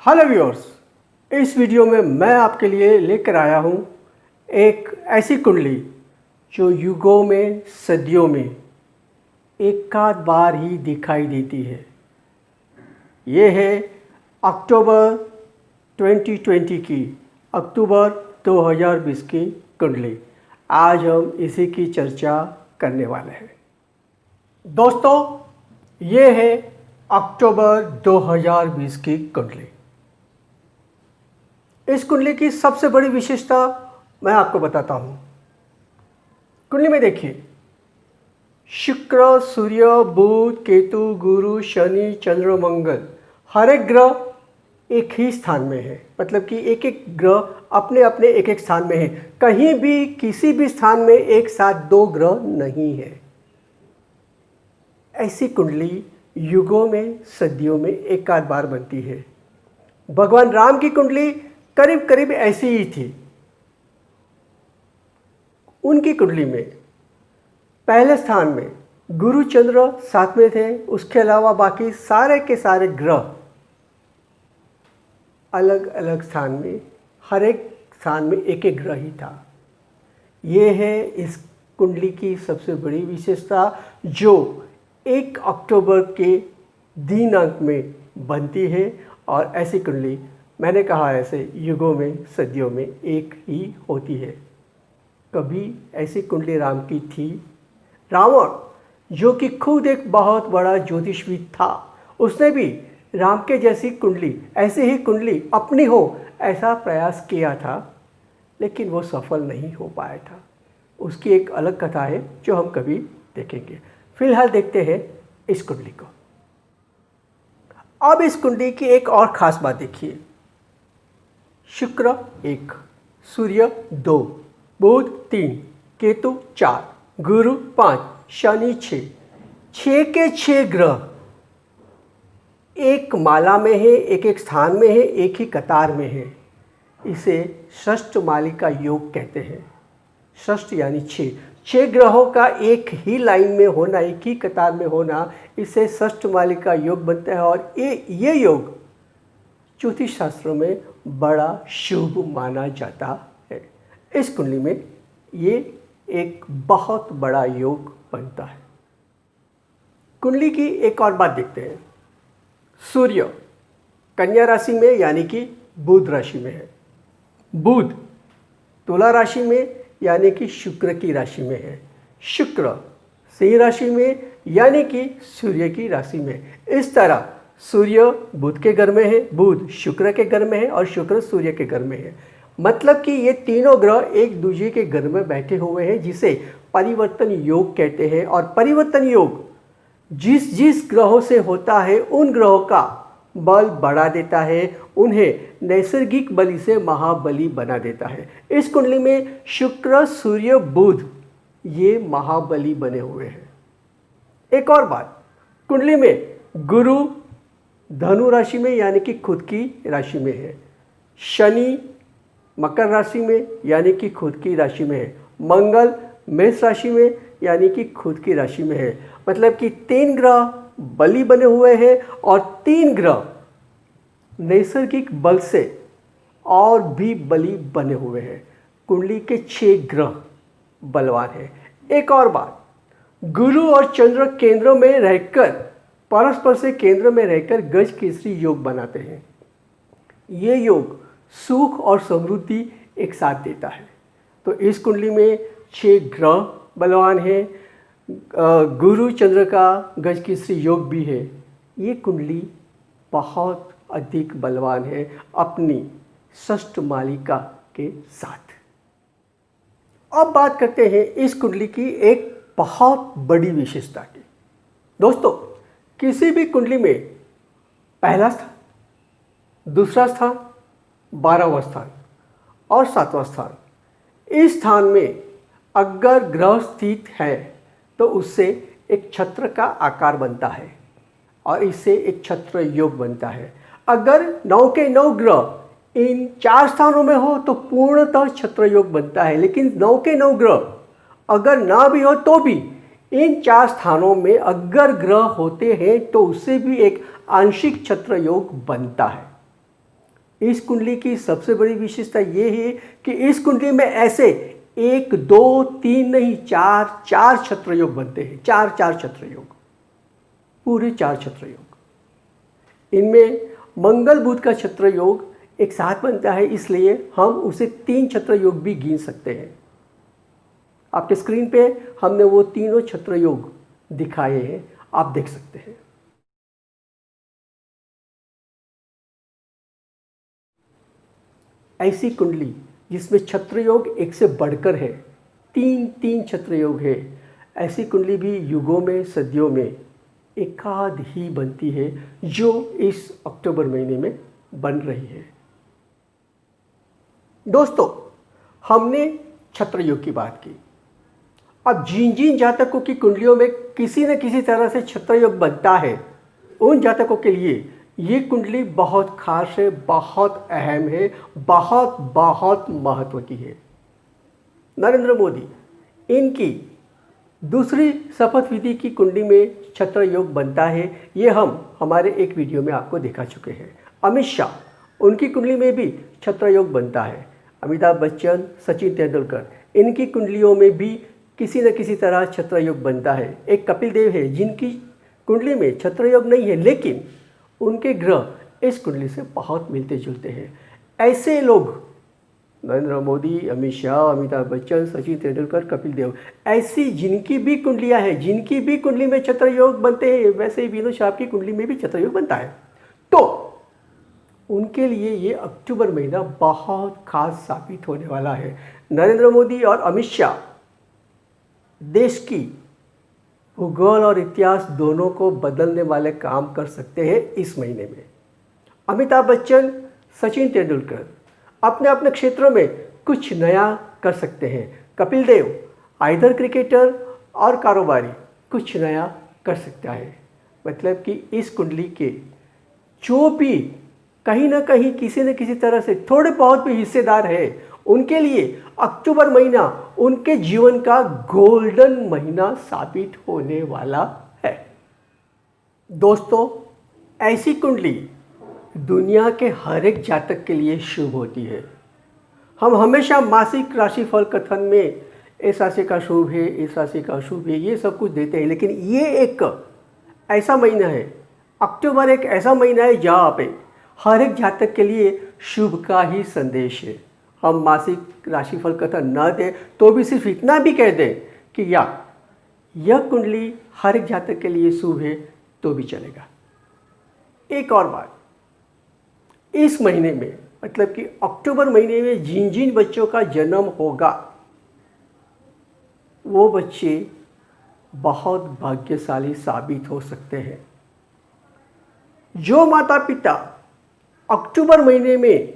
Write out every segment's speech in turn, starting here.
Hello viewers, इस video में मैं आपके लिए लेकर आया हूँ एक ऐसी कुंडली जो युगों में सदियों में एकाध बार ही दिखाई देती है। ये है अक्टूबर 2020 की, अक्टूबर 2020 की कुंडली। आज हम इसी की चर्चा करने वाले हैं। दोस्तों, ये है अक्टूबर 2020 की कुंडली। इस कुंडली की सबसे बड़ी विशेषता मैं आपको बताता हूँ। कुंडली में देखिए, शुक्र, सूर्य, बुध, केतु, गुरु, शनि, चंद्र, मंगल, हर एक ग्रह एक ही स्थान में है। मतलब कि एक एक ग्रह अपने अपने एक एक स्थान में है। कहीं भी किसी भी स्थान में एक साथ दो ग्रह नहीं है। ऐसी कुंडली युगों में सदियों में एक आध बार बनती है। भगवान राम की कुंडली करीब करीब ऐसी ही थी। उनकी कुंडली में पहले स्थान में गुरु चंद्र साथ में थे। उसके अलावा बाकी सारे के सारे ग्रह अलग अलग स्थान में, हर एक स्थान में एक एक ग्रह ही था। ये है इस कुंडली की सबसे बड़ी विशेषता, जो 1 अक्टूबर के दिनांक में बनती है। और ऐसी कुंडली, मैंने कहा ऐसे युगों में सदियों में एक ही होती है। कभी ऐसी कुंडली राम की थी। रावण, जो कि खुद एक बहुत बड़ा ज्योतिषविद था, उसने भी राम के जैसी कुंडली, ऐसी ही कुंडली अपनी हो ऐसा प्रयास किया था, लेकिन वो सफल नहीं हो पाया था। उसकी एक अलग कथा है जो हम कभी देखेंगे। फिलहाल देखते हैं इस कुंडली को। अब इस कुंडली की एक और ख़ास बात देखिए। शुक्र 1, सूर्य 2, बुध 3, केतु 4, गुरु 5, शनि 6, 6 के 6 ग्रह एक माला में है, एक एक स्थान में है, एक ही कतार में है। इसे षष्ठ मालिका योग कहते हैं। षष्ठ यानी 6 ग्रहों का एक ही लाइन में होना, एक ही कतार में होना, इसे षष्ठ मालिका योग बनता है। और ये योग ज्योतिष शास्त्रों में बड़ा शुभ माना जाता है। इस कुंडली में ये एक बहुत बड़ा योग बनता है। कुंडली की एक और बात देखते हैं। सूर्य कन्या राशि में यानी कि बुध राशि में है। बुध तुला राशि में यानी कि शुक्र की राशि में है। शुक्र सिंह राशि में यानी कि सूर्य की राशि में। इस तरह सूर्य बुध के घर में है, बुध शुक्र के घर में है और शुक्र सूर्य के घर में है। मतलब कि ये तीनों ग्रह एक दूसरे के घर में बैठे हुए हैं, जिसे परिवर्तन योग कहते हैं। और परिवर्तन योग जिस जिस ग्रहों से होता है, उन ग्रहों का बल बढ़ा देता है, उन्हें नैसर्गिक बलि से महाबली बना देता है। इस कुंडली में शुक्र, सूर्य, बुध ये महाबली बने हुए हैं। एक और बात, कुंडली में गुरु धनु राशि में यानी कि खुद की राशि में है। शनि मकर राशि में यानी कि खुद की राशि में है। मंगल मेष राशि में यानी कि खुद की राशि में है। मतलब कि 3 ग्रह बली बने हुए हैं और 3 ग्रह नैसर्गिक बल से और भी बली बने हुए हैं। कुंडली के 6 ग्रह बलवान हैं। एक और बात, गुरु और चंद्र केंद्र में रहकर, परस्पर से केंद्र में रहकर गज केसरी योग बनाते हैं। ये योग सुख और समृद्धि एक साथ देता है। तो इस कुंडली में 6 ग्रह बलवान हैं। गुरु चंद्र का गज केसरी योग भी है। ये कुंडली बहुत अधिक बलवान है अपनी षष्ठ मालिका के साथ। अब बात करते हैं इस कुंडली की एक बहुत बड़ी विशेषता की। दोस्तों, किसी भी कुंडली में पहला स्थान, दूसरा स्थान, 12वां स्थान और 7वां स्थान, इस स्थान में अगर ग्रह स्थित है तो उससे एक छत्र का आकार बनता है और इससे एक छत्र योग बनता है। अगर 9 के 9 ग्रह इन 4 स्थानों में हो तो पूर्णतः छत्र योग बनता है। लेकिन 9 के 9 ग्रह अगर ना भी हो तो भी इन 4 स्थानों में अगर ग्रह होते हैं तो उससे भी एक आंशिक छत्र योग बनता है। इस कुंडली की सबसे बड़ी विशेषता ये है कि इस कुंडली में ऐसे 1 2 3 नहीं 4 छत्र योग बनते हैं। 4 छत्र योग, पूरे 4 छत्र योग। इनमें मंगल बुध का छत्र योग एक साथ बनता है, इसलिए हम उसे 3 छत्र योग भी गिन सकते हैं। आपके स्क्रीन पे हमने वो तीनों छत्र योग दिखाए हैं, आप देख सकते हैं। ऐसी कुंडली जिसमें छत्र योग एक से बढ़कर है, 3 छत्र योग है, ऐसी कुंडली भी युगों में, सदियों में एकाध ही बनती है, जो इस अक्टूबर महीने में बन रही है। दोस्तों, हमने छत्र योग की बात की। अब जिन जातकों की कुंडलियों में किसी न किसी तरह से छत्र योग बनता है, उन जातकों के लिए ये कुंडली बहुत खास है, बहुत अहम है, बहुत महत्व की है। नरेंद्र मोदी, इनकी दूसरी शपथ विधि की कुंडली में छत्र योग बनता है, ये हम हमारे एक वीडियो में आपको दिखा चुके हैं। अमित शाह, उनकी कुंडली में भी छत्र योग बनता है। अमिताभ बच्चन, सचिन तेंदुलकर, इनकी कुंडलियों में भी किसी न किसी तरह छत्र योग बनता है। एक कपिल देव है, जिनकी कुंडली में छत्र योग नहीं है, लेकिन उनके ग्रह इस कुंडली से बहुत मिलते जुलते हैं। ऐसे लोग नरेंद्र मोदी, अमित शाह, अमिताभ बच्चन, सचिन तेंदुलकर, कपिल देव, ऐसी जिनकी भी कुंडलियां हैं, जिनकी भी कुंडली में छत्र योग बनते हैं, वैसे ही विनोद शाह की कुंडली में भी छत्र योग बनता है। तो उनके लिए ये अक्टूबर महीना बहुत खास साबित होने वाला है। नरेंद्र मोदी और अमित शाह देश की भूगोल और इतिहास दोनों को बदलने वाले काम कर सकते हैं इस महीने में। अमिताभ बच्चन, सचिन तेंदुलकर अपने अपने क्षेत्रों में कुछ नया कर सकते हैं। कपिल देव आइदर क्रिकेटर और कारोबारी कुछ नया कर सकता है। मतलब कि इस कुंडली के जो भी कहीं ना कहीं किसी न किसी तरह से थोड़े बहुत भी हिस्सेदार है, उनके लिए अक्टूबर महीना उनके जीवन का गोल्डन महीना साबित होने वाला है। दोस्तों, ऐसी कुंडली दुनिया के हर एक जातक के लिए शुभ होती है। हम हमेशा मासिक राशिफल कथन में इस राशि का शुभ है, इस राशि का शुभ है, ये सब कुछ देते हैं, लेकिन ये एक ऐसा महीना है, अक्टूबर एक ऐसा महीना है जहाँ पे हर एक जातक के लिए शुभ का ही संदेश है। हम मासिक राशिफल कथन न दें तो भी सिर्फ इतना भी कह दें कि यह कुंडली हर एक जातक के लिए शुभ है तो भी चलेगा। एक और बात, इस महीने में मतलब कि अक्टूबर महीने में जिन बच्चों का जन्म होगा, वो बच्चे बहुत भाग्यशाली साबित हो सकते हैं। जो माता पिता अक्टूबर महीने में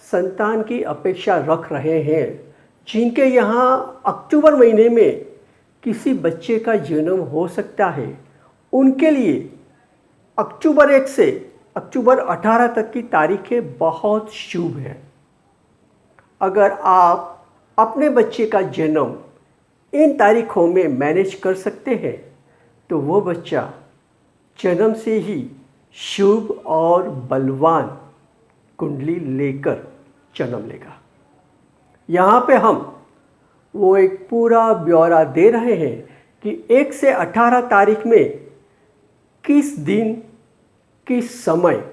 संतान की अपेक्षा रख रहे हैं, जिनके यहाँ अक्टूबर महीने में किसी बच्चे का जन्म हो सकता है, उनके लिए अक्टूबर 1 से अक्टूबर 18 तक की तारीखें बहुत शुभ है। अगर आप अपने बच्चे का जन्म इन तारीखों में मैनेज कर सकते हैं तो वो बच्चा जन्म से ही शुभ और बलवान कुंडली लेकर जन्म लेगा। यहाँ पे हम वो एक पूरा ब्यौरा दे रहे हैं कि 1 से 18 तारीख में किस दिन किस समय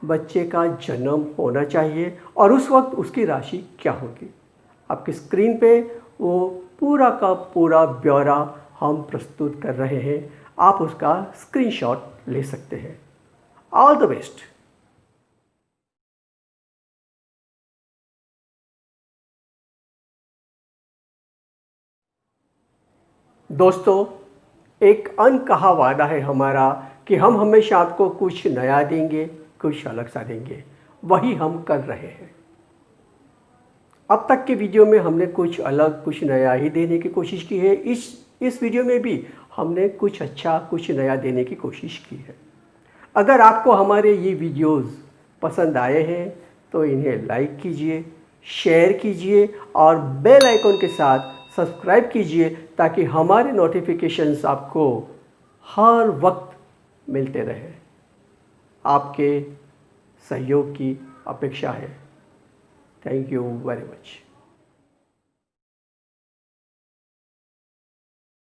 बच्चे का जन्म होना चाहिए और उस वक्त उसकी राशि क्या होगी। आपकी स्क्रीन पे वो पूरा का पूरा ब्यौरा हम प्रस्तुत कर रहे हैं, आप उसका स्क्रीनशॉट ले सकते हैं। All the best. दोस्तों, एक अनकहा वादा है हमारा कि हम हमेशा आपको कुछ नया देंगे, कुछ अलग सा देंगे। वही हम कर रहे हैं। अब तक के वीडियो में हमने कुछ अलग, कुछ नया ही देने की कोशिश की है। इस वीडियो में भी हमने कुछ अच्छा, कुछ नया देने की कोशिश की है। अगर आपको हमारे ये वीडियोस पसंद आए हैं तो इन्हें लाइक कीजिए, शेयर कीजिए और बेल आइकन के साथ सब्सक्राइब कीजिए ताकि हमारे नोटिफिकेशंस आपको हर वक्त मिलते रहे। आपके सहयोग की अपेक्षा है। Thank you very much.